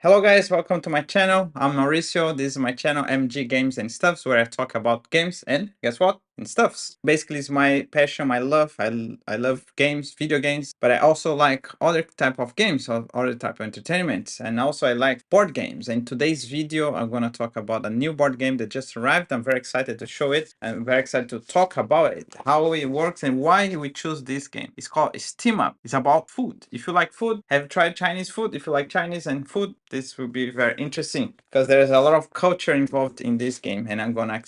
Hello guys, welcome to my channel. I'm Mauricio. This is my channel MG Games and Stuffs, where I talk about games and guess what? And stuffs. Basically, it's my passion, my love. I love games, video games, but I also like other type of games or other type of entertainment. And also I like board games. In today's video, I'm gonna talk about a new board game that just arrived. I'm very excited to show it. I'm very excited to talk about it, how it works and why we choose this game. It's called Steam Up. It's about food. If you like food, have you tried Chinese food? If you like Chinese and food, this will be very interesting because there's a lot of culture involved in this game, and I'm gonna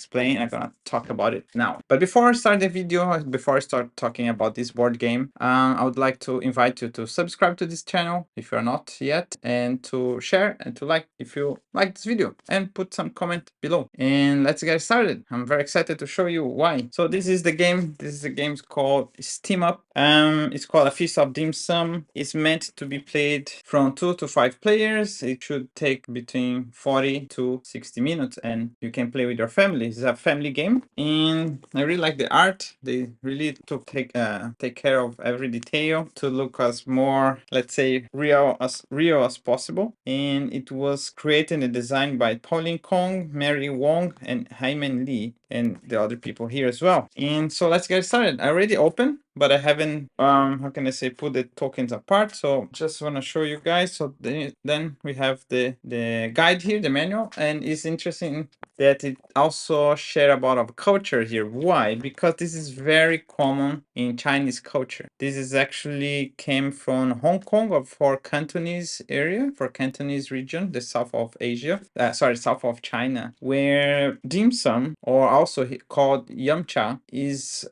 talk about it now. But before I start the video, before I start talking about this board game, I would like to invite you to subscribe to this channel if you're not yet, and to share and to like if you like this video, and put some comment below. And let's get started. I'm very excited to show you why. So this is the game. This is the game called Steam Up. It's called A Feast of Dim Sum. It's meant to be played from 2 to 5 players. It should take between 40 to 60 minutes, and you can play with your family. It's a family game, and I really like the art. They really take care of every detail to look as more, let's say, real as possible. And it was created and designed by Pauline Kong, Mary Wong, and Hyman Lee, and the other people here as well. And so let's get started. I already opened, but I haven't how can I say, put the tokens apart. So just want to show you guys. So then we have the guide here, the manual, and it's interesting that it also share about our culture here. Why? Because this is very common in Chinese culture. This is actually came from Hong Kong, or for Cantonese area, for Cantonese region, the south of Asia, south of China, where dim sum, or also called yumcha, is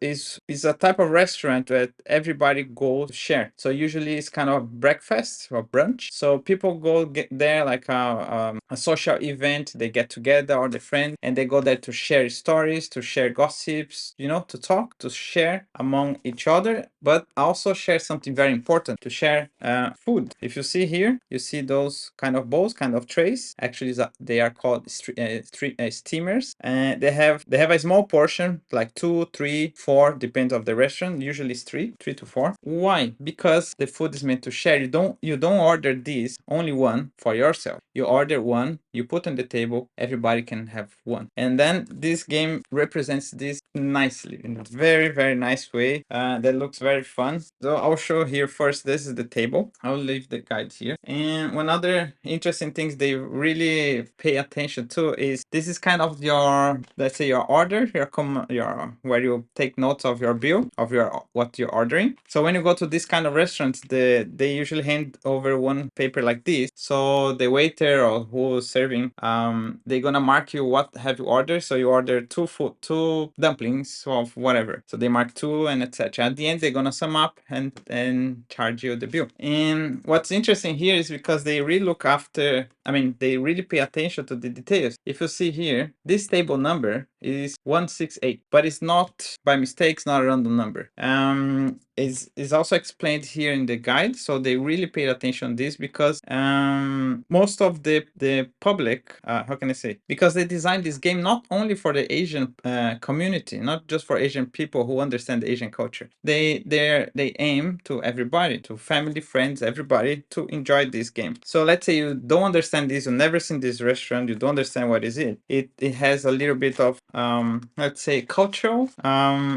a type of restaurant that everybody goes to share. So usually it's kind of breakfast or brunch. So people go get there like a social event. They get together, or the friends, and they go there to share stories, to share gossips, to talk, to share among each other, but also share something very important, to share food. If you see here, you see those kind of bowls, kind of trays. Actually, they are called steamers, and they have a small portion, like 2, 3, 4, depends of the restaurant. Usually it's 3 to 4. Why? Because the food is meant to share. You don't order this only one for yourself. You order one, you put on the table, everybody can have one. And then this game represents this nicely, in a very, very nice way. That looks very fun. So I'll show here first. This is the table. I'll leave the guide here. And one other interesting things they really pay attention to is this is kind of your, let's say, your order, your where you take notes of your bill, of your what you're ordering. So when you go to this kind of restaurants, they usually hand over one paper like this. So the waiter or who's serving, they're gonna mark you what have you ordered. So you order two dumplings of whatever. So they mark 2 and etc. At the end, they're gonna sum up and charge you the bill. And what's interesting here is because they really look after, they really pay attention to the details. If you see here, this table number is 168, but it's not by mistake, it's not a random number. Is also explained here in the guide. So they really paid attention to this because most of the public, how can I say, because they designed this game not only for the Asian community, not just for Asian people who understand the Asian culture. They aim to everybody, to family, friends, everybody, to enjoy this game. So let's say you don't understand this, you've never seen this restaurant, you don't understand what is it. It has a little bit of let's say cultural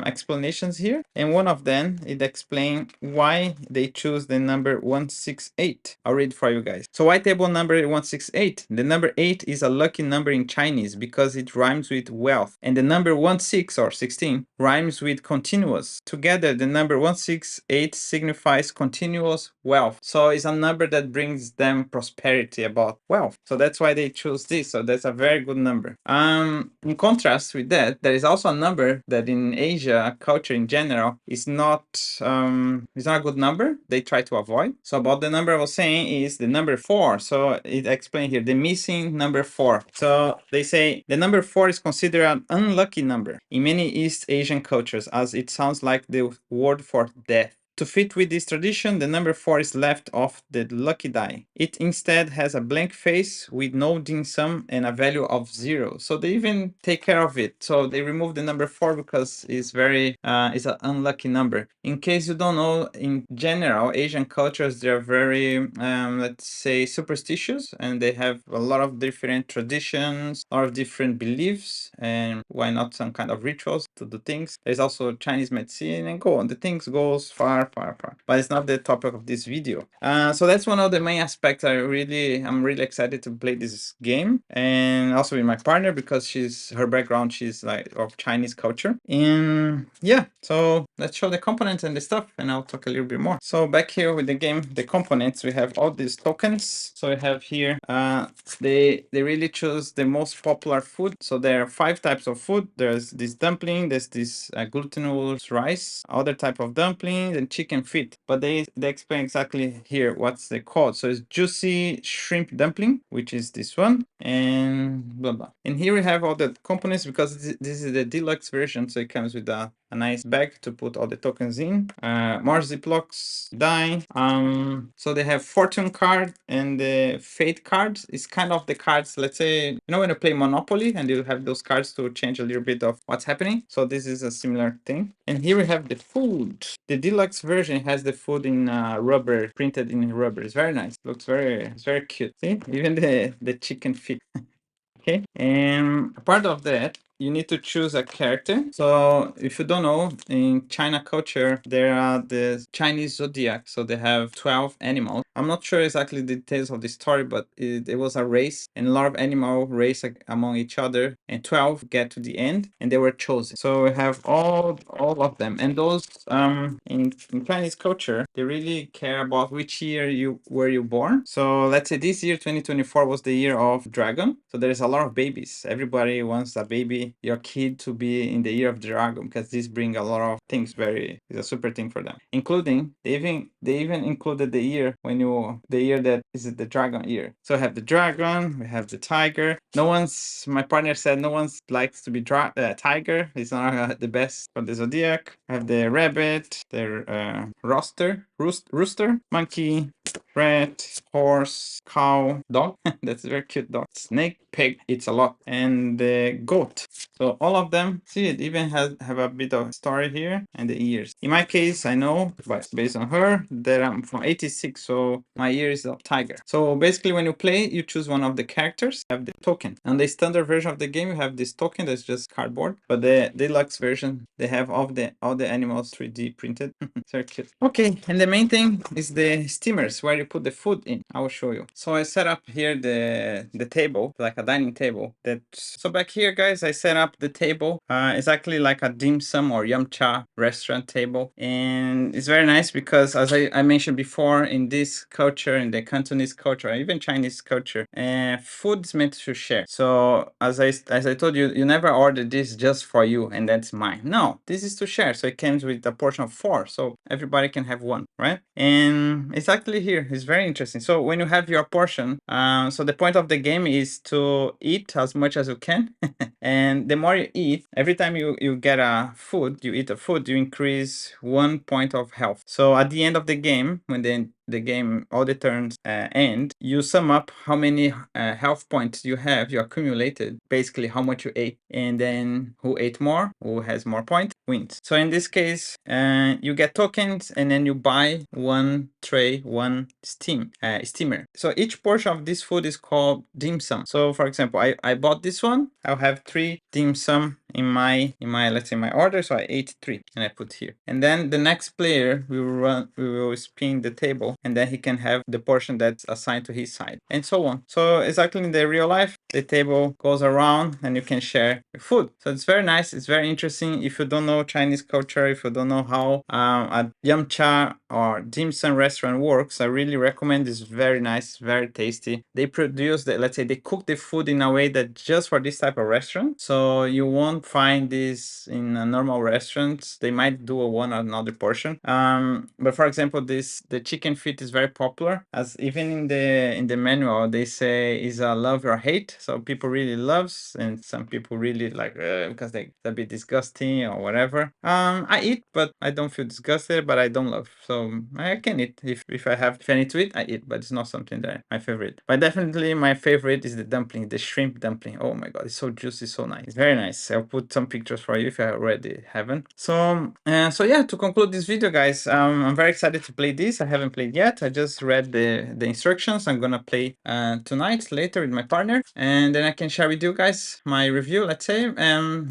explanations here, and one of them, it explains why they choose the number 168. I'll read for you guys. So why table number 168? The number 8 is a lucky number in Chinese because it rhymes with wealth, and the number 16 or 16 rhymes with continuous. Together, the number 168 signifies continuous wealth. So it's a number that brings them prosperity, about wealth. So that's why they choose this. So that's a very good number. In contrast with that, there is also a number that in Asia culture in general is not a good number. They try to avoid. So about the number I was saying is the number 4. So it explained here the missing number 4. So they say the number 4 is considered an unlucky number in many East Asian cultures, as it sounds like the word for death. To fit with this tradition, the number 4 is left off the lucky die. It instead has a blank face with no dim sum and a value of 0. So they even take care of it. So they remove the number 4 because it's it's an unlucky number. In case you don't know, in general, Asian cultures, they're very, let's say, superstitious, and they have a lot of different traditions, a lot of different beliefs, and why not some kind of rituals to do things. There's also Chinese medicine and go on. The things goes far, far, far. But it's not the topic of this video. So that's one of the main aspects. I'm really excited to play this game, and also with my partner because her background, she's like of Chinese culture. And yeah, so let's show the components and the stuff, and I'll talk a little bit more. So back here with the game, the components, we have all these tokens. So we have here, they really choose the most popular food. So there are 5 types of food. There's this dumpling, there's this glutinous rice, other type of dumplings, and chicken feet. But they explain exactly here what's the called. So it's juicy shrimp dumpling, which is this one, and blah blah. And here we have all the components because this is the deluxe version, so it comes with a nice bag to put all the tokens in. More Ziplocs, die. So they have fortune card and the fate cards. It's kind of the cards, let's say, when you play Monopoly and you have those cards to change a little bit of what's happening. So this is a similar thing. And here we have the food. The deluxe version has the food in rubber, printed in rubber. It's very nice. Looks it's very cute. See, even the chicken feet. Okay, and part of that, you need to choose a character. So if you don't know, in China culture, there are the Chinese zodiac. So they have 12 animals. I'm not sure exactly the details of the story, but it was a race, and a lot of animals race among each other, and 12 get to the end, and they were chosen. So we have all of them, and those in Chinese culture, they really care about which year you were born. So let's say this year, 2024, was the year of dragon. So there's a lot of babies. Everybody wants a baby, your kid, to be in the year of dragon because this brings a lot of things. It's a super thing for them. Including they even included the year the year that is the dragon year. So we have the dragon, we have the tiger. My partner said no one likes to be tiger. It's not the best for the zodiac. We have the rabbit, the rooster, monkey, rat, horse, cow, dog. That's a very cute dog. Snake, pig, it's a lot. And the goat. So all of them, see, it even have a bit of story here and the ears. In my case, I know, but based on her, that I'm from 86, so my ear is a tiger. So basically when you play, you choose one of the characters, have the token. On the standard version of the game, you have this token that's just cardboard, but the deluxe version, they have all the animals 3D printed. It's very cute. Okay, and the main thing is the steamers, where you put the food in. I will show you. So I set up here the table, like a dining table. So back here, guys, I set up the table exactly like a dim sum or yum cha restaurant table. And it's very nice because, as I mentioned before, in this culture, in the Cantonese culture, even Chinese culture, food is meant to share. So as I told you, you never order this just for you and that's mine. No, this is to share. So it comes with a portion of 4. So everybody can have one, right? And exactly here is very interesting. So when you have your portion, so the point of the game is to eat as much as you can. And the more you eat, every time you get you eat a food, you increase 1 point of health. So at the end of the game, when the game, all the turns end, you sum up how many health points you accumulated, basically how much you ate, and then who ate more, who has more points, wins. So in this case, you get tokens, and then you buy one tray, one steamer. So each portion of this food is called dim sum. So for example, I bought this one. I'll have 3 dim sum in my let's say my order. So I ate 3 and I put here, and then the next player we will spin the table, and then he can have the portion that's assigned to his side, and so on. So exactly in the real life, the table goes around and you can share food. So it's very nice. It's very interesting. If you don't know Chinese culture, if you don't know how a yum cha or dim sum restaurant works, I really recommend. It's very nice, very tasty. They produce the, let's say they cook the food in a way that just for this type of restaurant. So you won't find this in a normal restaurants. They might do a one or another portion. But for example, the chicken feet is very popular, as even in the manual they say is a love or hate. So people really loves, and some people really like because they a bit disgusting or whatever. I eat, but I don't feel disgusted, but I don't love. So I can eat if I need to eat, I eat, but it's not something that my favorite. But definitely my favorite is the dumpling, the shrimp dumpling. Oh my god, it's so juicy, so nice. It's very nice. I'll put some pictures for you if I already haven't. So yeah, to conclude this video, guys, I'm very excited to play this. I haven't played yet. I just read the instructions. I'm gonna play tonight later with my partner, and then I can share with you guys my review, let's say,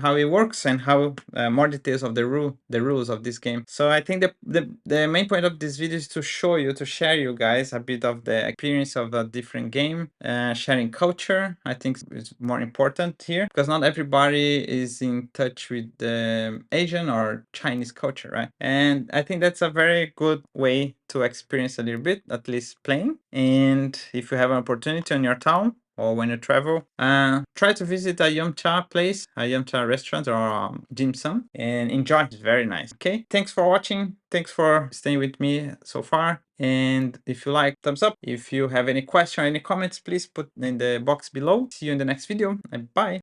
how it works and how more details of the rules of this game. So I think the main point of this video is to show you, to share you guys a bit of the experience of a different game, sharing culture. I think is more important here, because not everybody is in touch with the Asian or Chinese culture, right? And I think that's a very good way to experience a little bit, at least playing. And if you have an opportunity on your town, or when you travel, try to visit a yum cha place, a yum cha restaurant, or dim sum, and enjoy. It's very nice. Okay, thanks for watching. Thanks for staying with me so far. And if you like, thumbs up. If you have any question or any comments, please put in the box below. See you in the next video, and bye.